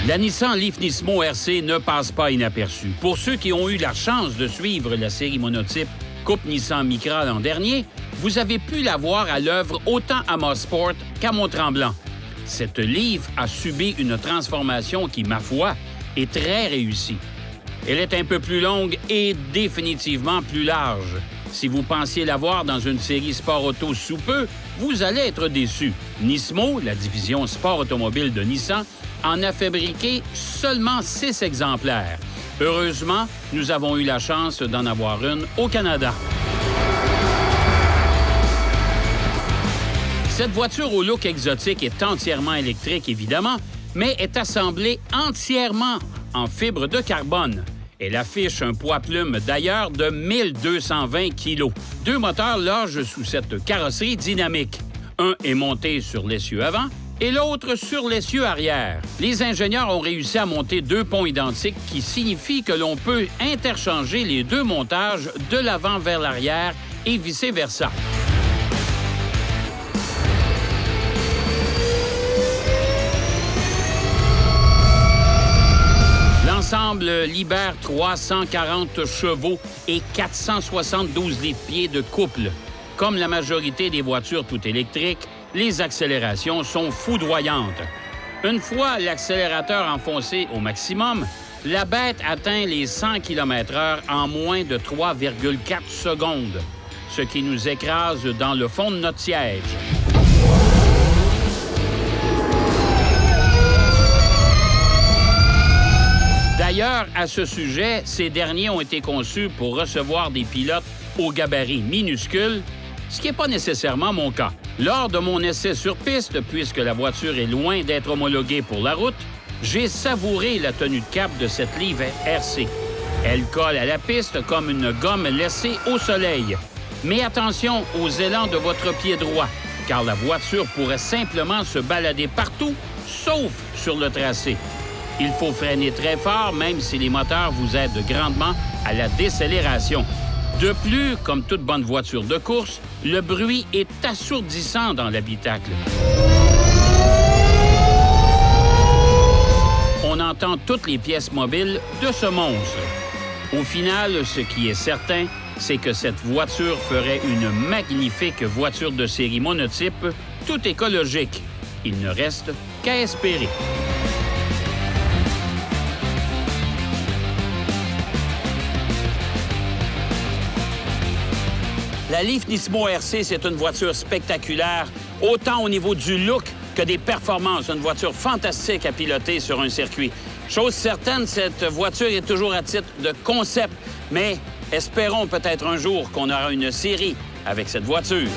La Nissan Leaf Nismo RC ne passe pas inaperçue. Pour ceux qui ont eu la chance de suivre la série monotype Coupe Nissan Micra l'an dernier, vous avez pu la voir à l'œuvre autant à Mosport qu'à Mont-Tremblant. Cette Leaf a subi une transformation qui, ma foi, est très réussie. Elle est un peu plus longue et définitivement plus large. Si vous pensiez la voir dans une série sport auto sous peu, vous allez être déçu. Nismo, la division sport automobile de Nissan, en a fabriqué seulement 6 exemplaires. Heureusement, nous avons eu la chance d'en avoir une au Canada. Cette voiture au look exotique est entièrement électrique, évidemment, mais est assemblée entièrement en fibre de carbone. Elle affiche un poids-plume d'ailleurs de 1220 kg. 2 moteurs logent sous cette carrosserie dynamique. Un est monté sur l'essieu avant et l'autre sur l'essieu arrière. Les ingénieurs ont réussi à monter 2 ponts identiques qui signifie que l'on peut interchanger les 2 montages de l'avant vers l'arrière et vice-versa. L'ensemble libère 340 chevaux et 472 livres-pieds de couple. Comme la majorité des voitures tout électriques, les accélérations sont foudroyantes. Une fois l'accélérateur enfoncé au maximum, la bête atteint les 100 km/h en moins de 3,4 secondes, ce qui nous écrase dans le fond de notre siège. D'ailleurs, à ce sujet, ces derniers ont été conçus pour recevoir des pilotes au gabarit minuscule, ce qui n'est pas nécessairement mon cas. Lors de mon essai sur piste, puisque la voiture est loin d'être homologuée pour la route, j'ai savouré la tenue de cap de cette Leaf RC. Elle colle à la piste comme une gomme laissée au soleil. Mais attention aux élans de votre pied droit, car la voiture pourrait simplement se balader partout, sauf sur le tracé. Il faut freiner très fort, même si les moteurs vous aident grandement à la décélération. De plus, comme toute bonne voiture de course, le bruit est assourdissant dans l'habitacle. On entend toutes les pièces mobiles de ce monstre. Au final, ce qui est certain, c'est que cette voiture ferait une magnifique voiture de série monotype, tout écologique. Il ne reste qu'à espérer. La Leaf Nismo RC, c'est une voiture spectaculaire, autant au niveau du look que des performances. Une voiture fantastique à piloter sur un circuit. Chose certaine, cette voiture est toujours à titre de concept, mais espérons peut-être un jour qu'on aura une série avec cette voiture.